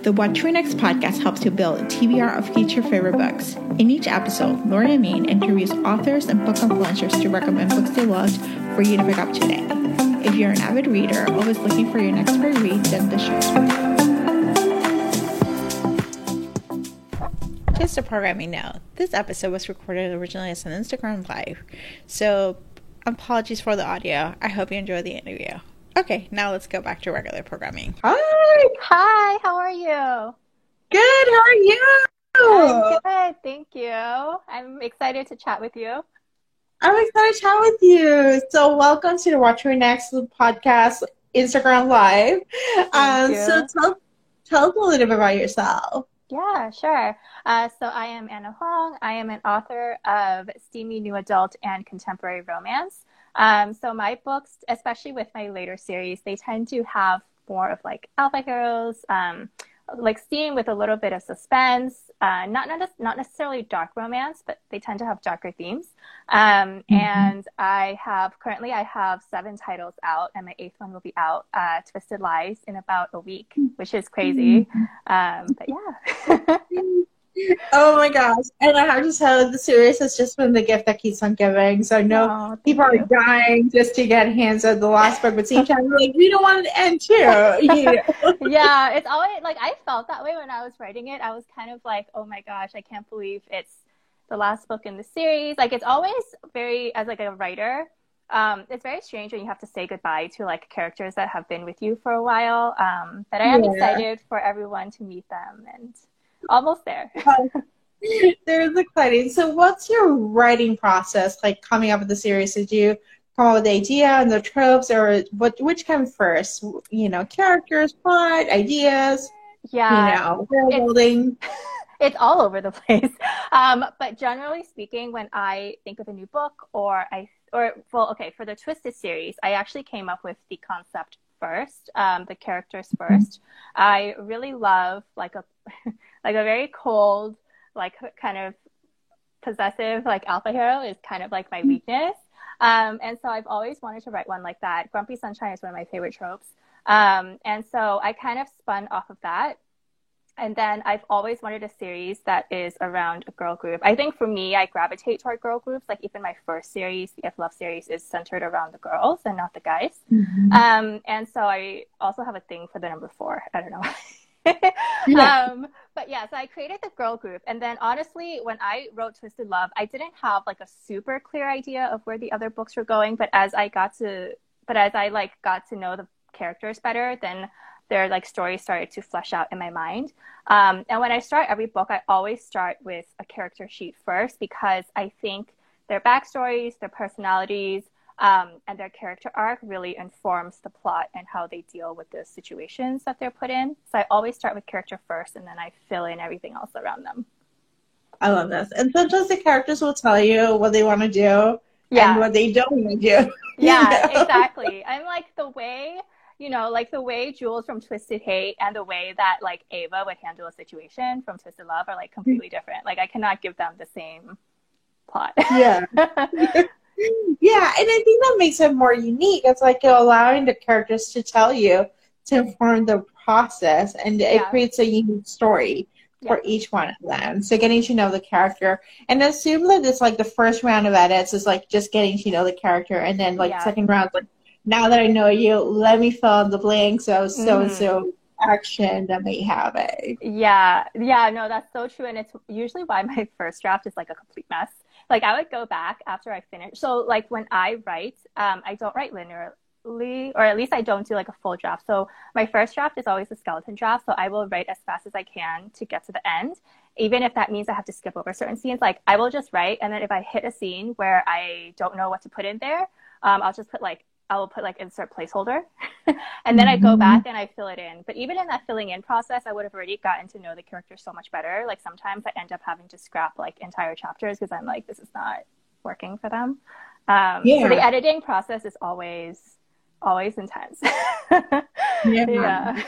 The What to Read Next podcast helps you build a TBR of future favorite books. In each episode, Lauren and Maine interviews authors and book influencers to recommend books they loved for you to pick up today. If you're an avid reader, always looking for your next great read, then this show's for you. Just a programming note. This episode was recorded originally as an Instagram Live, so apologies for the audio. I hope you enjoy the interview. Okay, now let's go back to regular programming. Hi, how are you? Good, how are you? I'm good, thank you. I'm excited to chat with you. I'm excited to chat with you. So welcome to the What to Read Next podcast Instagram Live. So tell us a little bit about yourself. Yeah, sure. So I am Anna Huang. I am an author of steamy new adult and contemporary romance. So my books, especially with my later series, they tend to have more of like alpha heroes, like steam with a little bit of suspense, not necessarily dark romance, but they tend to have darker themes. And I have 7 titles out, and my 8th one will be out, Twisted Lies, in about a week, which is crazy. But yeah. Oh my gosh. And I have to tell you, the series has just been the gift that keeps on giving. So I know people are dying just to get hands on the last book, but same time, like, we don't want it to end too. Yeah, it's always like, I felt that way when I was writing it. I was kind of like, oh my gosh, I can't believe it's the last book in the series. Like, it's always very, as like a writer, it's very strange when you have to say goodbye to like characters that have been with you for a while. But I am excited for everyone to meet them, and almost there. There's exciting. So what's your writing process like coming up with the series? Did you come up with the idea and the tropes, or which came first? You know, characters, plot, ideas, world building. It's all over the place. But generally speaking, when I think of a new book for the Twisted series, I actually came up with the concept first, the characters first. I really love like a very cold, like kind of possessive, like alpha hero is kind of like my weakness. And so I've always wanted to write one like that. Grumpy Sunshine is one of my favorite tropes. And so I kind of spun off of that. And then I've always wanted a series that is around a girl group. I think for me, I gravitate toward girl groups. Like even my first series, the If Love series, is centered around the girls and not the guys. And so I also have a thing for the number 4. I don't know. But yeah, so I created the girl group. And then honestly, when I wrote Twisted Love, I didn't have like a super clear idea of where the other books were going. But as I got to know the characters better, then their like stories started to flesh out in my mind. And when I start every book, I always start with a character sheet first, because I think their backstories, their personalities, and their character arc really informs the plot and how they deal with the situations that they're put in. So I always start with character first, and then I fill in everything else around them. I love this. And sometimes the characters will tell you what they want to do and what they don't want to do. Yeah, exactly. I'm like the way Jules from Twisted Hate and the way that like Ava would handle a situation from Twisted Love are like completely different. Like I cannot give them the same plot. Yeah. Yeah, and I think that makes it more unique. It's like you're allowing the characters to tell you, to inform the process, and it creates a unique story for each one of them. So getting to know the character, and assume that it's like the first round of edits is like just getting to know the character, and then like second round, like, now that I know you, let me fill in the blanks of so action that may have it. Yeah, no, that's so true, and it's usually why my first draft is like a complete mess. Like I would go back after I finish. So like when I write, I don't write linearly, or at least I don't do like a full draft. So my first draft is always a skeleton draft. So I will write as fast as I can to get to the end, even if that means I have to skip over certain scenes. Like I will just write, and then if I hit a scene where I don't know what to put in there, I'll put insert placeholder, and then I go back and I fill it in. But even in that filling in process, I would have already gotten to know the characters so much better. Like sometimes I end up having to scrap like entire chapters because I'm like, this is not working for them. So the editing process is always intense. Yeah.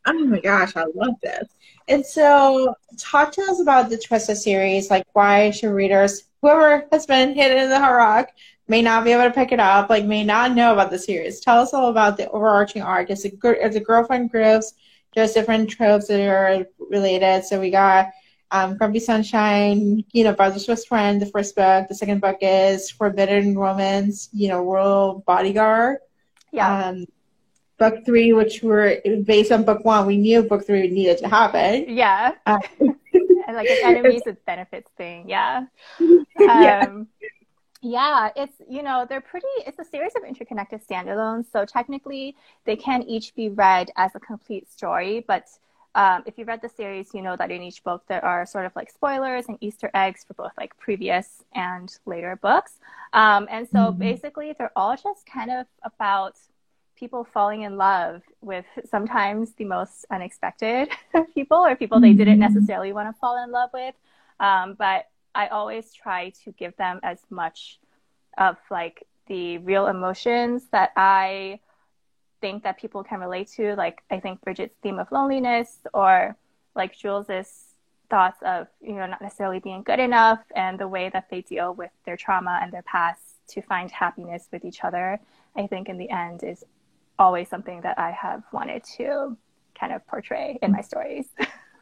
Oh my gosh, I love this. And so talk to us about the Twisted series. Like, why should readers, whoever has been hidden in the hard rock, may not be able to pick it up, like may not know about the series. Tell us all about the overarching arc. Is it girlfriend groups there's different tropes that are related. So we got Grumpy Sunshine, Brother's Best Friend, the first book. The second book is Forbidden Romance, Royal Bodyguard. Yeah. Book 3, which were based on book 1, we knew book 3 needed to happen. Yeah. And like an enemies with benefits thing. Yeah. Yeah, it's, it's a series of interconnected standalones. So technically they can each be read as a complete story. But if you read the series, you know that in each book there are sort of like spoilers and Easter eggs for both like previous and later books. And so basically they're all just kind of about people falling in love with sometimes the most unexpected people, or people they didn't necessarily want to fall in love with. But I always try to give them as much of like the real emotions that I think that people can relate to. Like I think Bridget's theme of loneliness, or like Jules's thoughts of, not necessarily being good enough, and the way that they deal with their trauma and their past to find happiness with each other, I think in the end is always something that I have wanted to kind of portray in my stories.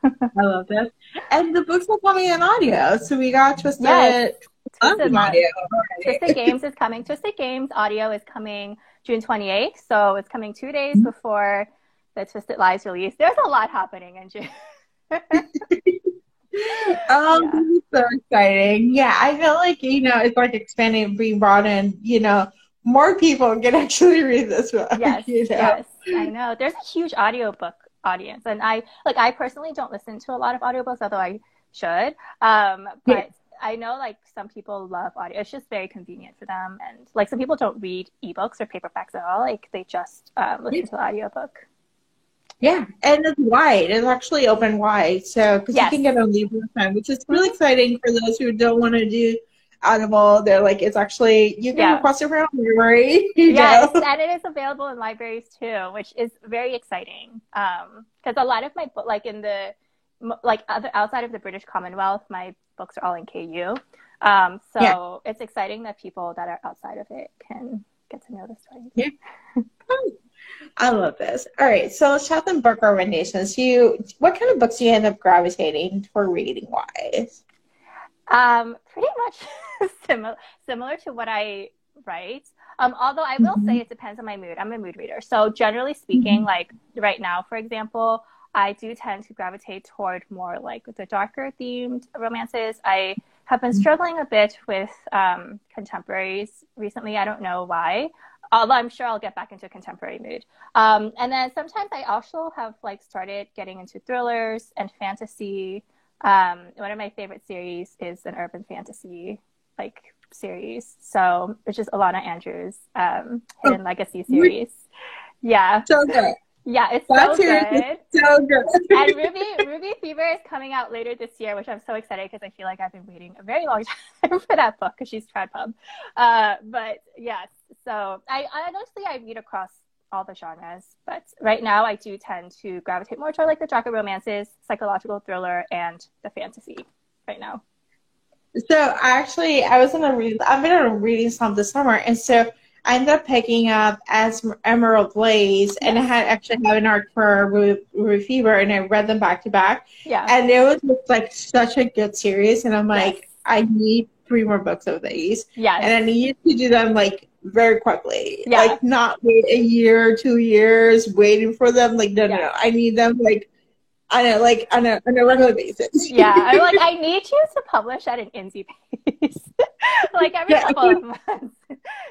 I love this. And the books are coming in audio. So we got Twisted. Yes. Twisted audio. Twisted Games is coming. Twisted Games audio is coming June 28th. So it's coming 2 days before the Twisted Lies release. There's a lot happening in June. This is so exciting. Yeah, I feel like, it's like expanding, being brought in, more people can actually read this book. Yes, yes, I know. There's a huge audiobook audience, and I personally don't listen to a lot of audiobooks, although I should. But I know like some people love audio. It's just very convenient for them, and like some people don't read ebooks or paperbacks at all. Like they just listen to the audiobook. Yeah, and it's wide. It's actually open wide, so because you can get on Libro time, which is really exciting for those who don't want to do Audible. They're like, it's actually, you can request it from a library. Yes, and it is available in libraries too, which is very exciting. Because a lot of my book, like in the outside of the British Commonwealth, my books are all in KU. So it's exciting that people that are outside of it can get to know the story. Yeah. I love this. All right, so let's chat some book recommendations. What kind of books do you end up gravitating for reading wise? Pretty much similar to what I write. Although I will say it depends on my mood. I'm a mood reader. So generally speaking, like right now, for example, I do tend to gravitate toward more like the darker themed romances. I have been struggling a bit with contemporaries recently. I don't know why. Although I'm sure I'll get back into a contemporary mood. And then sometimes I also have like started getting into thrillers and fantasy. One of my favorite series is an urban fantasy like series, which is Alana Andrews' Hidden Legacy series. Yeah, so good. Yeah, it's that so good. So good. And Ruby Fever is coming out later this year, which I'm so excited because I feel like I've been waiting a very long time for that book because she's trad pub. But yes, so I honestly I read across all the genres, but right now I do tend to gravitate more toward like the darker romances, psychological thriller, and the fantasy right now. So I've been reading some this summer, and so I ended up picking up as Emerald Blaze, and I had an arc for Ruby Fever, and I read them back to back. Yeah, and it was just like such a good series, and I'm like, I need 3 more books of these. Yes, and I need to do them like very quickly. Yeah, like not wait a year, 2 years waiting for them. Like no, I need them like on a regular basis. Yeah, I'm like, I need you to publish at an indie pace, like every couple of months.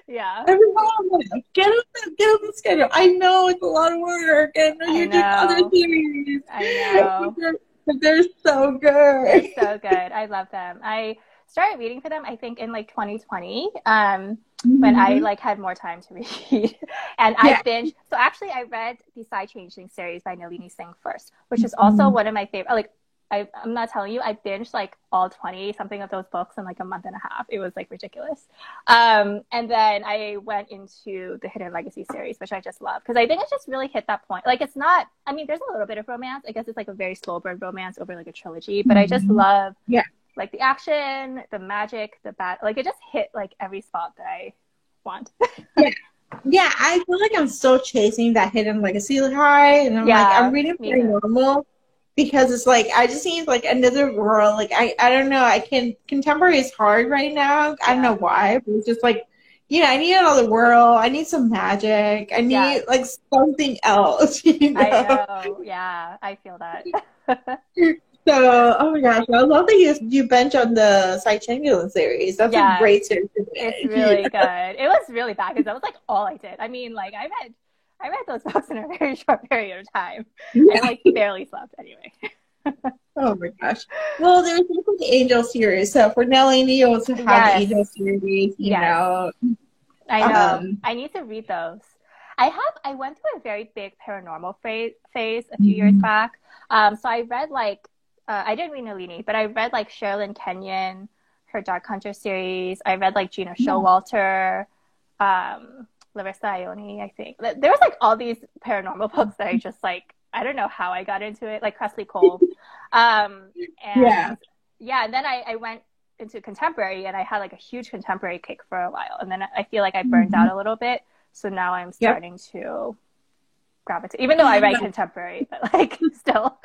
Yeah, every couple of months. Get on the schedule. I know it's a lot of work, and you're doing other series. I know, but they're so good. They're so good. I love them. I started reading for them, I think, in like 2020. When I like had more time to read, and I binged. So actually, I read the Psy Changeling series by Nalini Singh first, which is also one of my favorite. Like, I'm not telling you, I binged like all 20 something of those books in like a month and a half. It was like ridiculous. And then I went into the Hidden Legacy series, which I just love because I think it just really hit that point. Like, it's not. I mean, there's a little bit of romance. I guess it's like a very slow burn romance over like a trilogy, but I just love. Like the action, the magic, the like it just hit like every spot that I want. Yeah, I feel like I'm still chasing that hidden legacy high, and I'm like, I'm Yeah, reading me too. paranormal because it's like I just need like another world. Like I don't know. I can contemporary is hard right now. I don't Yeah. know why, but it's just like I need another world. I need some magic. I Yes. need like something else, I know. Yeah, I feel that. So, oh my gosh, I love that you bench on the Psychangular series. That's a Yeah, great series to it's binge. really good. It was really bad because that was like all I did. I mean, like I read those books in a very short period of time. I Yeah. like barely slept anyway. Oh my gosh. Well, there's also the Angel series. So for Nelly, you also have the Yes. Angel series, Yes. I know. Um, I need to read those. I went through a very big paranormal phase a few years back. So I read like I didn't read Nalini, but I read like Sherilyn Kenyon, her Dark Hunter series. I read like Gina yeah. Showalter, Larissa Ione, I think. There was like all these paranormal books that I just like I don't know how I got into it, like Cressley Cole. Yeah. And yeah, and then I went into contemporary and I had like a huge contemporary kick for a while. And then I feel like I burned Mhm. out a little bit. So now I'm Yep. starting to gravitate, even though I write contemporary, but like still.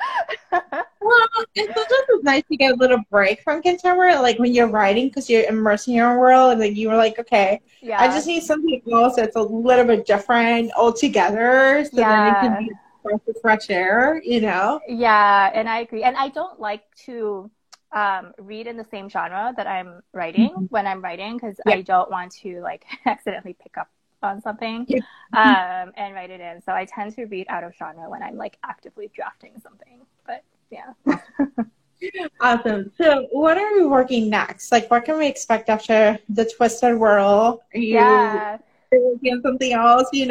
Well, and sometimes it's nice to get a little break from contemporary, like when you're writing, because you're immersing your own world, and like you were like, okay, I Yeah. just need something else that's a little bit different altogether, so then it can Yeah. be fresh air, you know? Yeah. And I agree. And I don't like to read in the same genre that I'm writing Mhm. when I'm writing because Yeah. I don't want to like accidentally pick up on something Yeah. and write it in. So I tend to read out of genre when I'm like actively drafting something. But yeah. Awesome. So, what are you working next? Like, what can we expect after the Twisted World? Are you Yeah. working on something else? You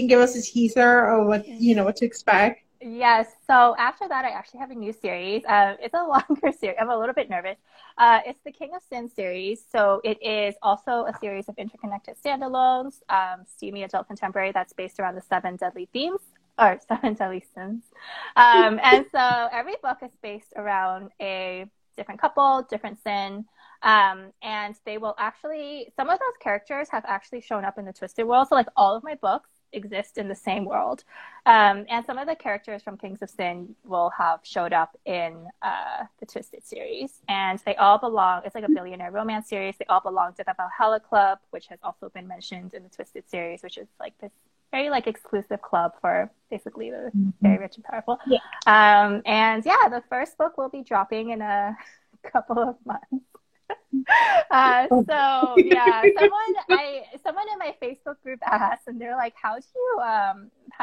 can give us a teaser of what to expect. Yes. So after that, I actually have a new series. It's a longer series. I'm a little bit nervous. It's the King of Sin series. So it is also a series of interconnected standalones, steamy adult contemporary that's based around the seven deadly themes or seven deadly sins. And so every book is based around a different couple, different sin. And they will actually, some of those characters have actually shown up in the Twisted World. So like all of my books exist in the same world. And some of the characters from Kings of Sin will have showed up in the Twisted series. And they all belong, it's like a billionaire romance series. They all belong to the Valhalla Club, which has also been mentioned in the Twisted series, which is like this very like exclusive club for basically the very rich and powerful. Yeah. And yeah, the first book will be dropping in a couple of months. So yeah, someone in my Facebook group asked, and they're like, how do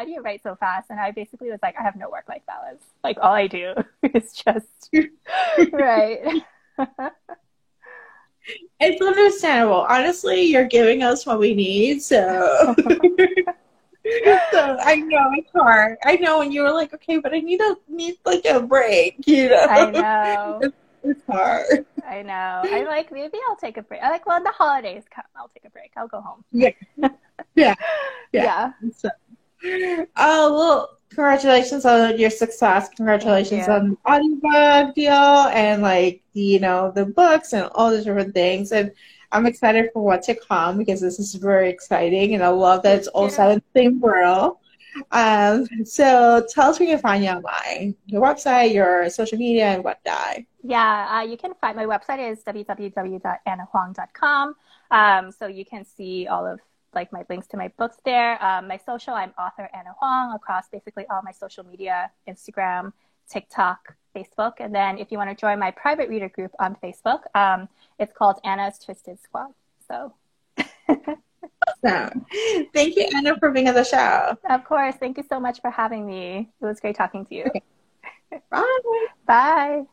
you write so fast?" And I basically was like, "I have no work-life balance. Like all I do is just right." It's understandable. Honestly, you're giving us what we need, so so I know it's hard. I know when you were like, okay, but I need like a break, I know. It's hard. I know. I'm like, maybe I'll take a break. I'm like, well, the holidays come, I'll take a break. I'll go home. Yeah. Yeah. Yeah. Yeah. So, oh, well, congratulations on your success. Thank Congratulations you. on the audiobook deal and like the books and all the different things. And I'm excited for what to come because this is very exciting and I love that it's all set in the same world. So tell us where you can find you online, your website, your social media, and whatnot. Yeah, you can find my website is www.annahuang.com. So you can see all of like my links to my books there. My social, I'm author Anna Huang across basically all my social media, Instagram, TikTok, Facebook. And then if you want to join my private reader group on Facebook, it's called Anna's Twisted Squad. So So thank you, Anna, for being on the show. of course, thank you so much for having me. It was great talking to you. Okay. Bye. Bye.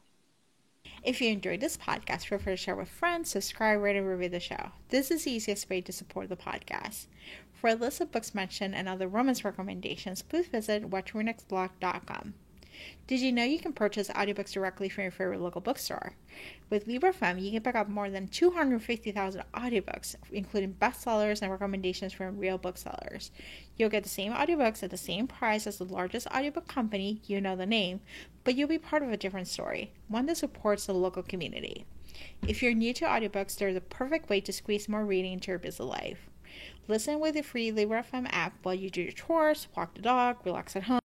If you enjoyed this podcast, feel free to share with friends, subscribe, rate, and review the show. This is the easiest way to support the podcast. For a list of books mentioned and other romance recommendations, please visit watchyournextblog.com. Did you know you can purchase audiobooks directly from your favorite local bookstore? With LibraFem, you can pick up more than 250,000 audiobooks, including bestsellers and recommendations from real booksellers. You'll get the same audiobooks at the same price as the largest audiobook company, you know the name, but you'll be part of a different story, one that supports the local community. If you're new to audiobooks, they're the perfect way to squeeze more reading into your busy life. Listen with the free Libro FM app while you do your chores, walk the dog, relax at home.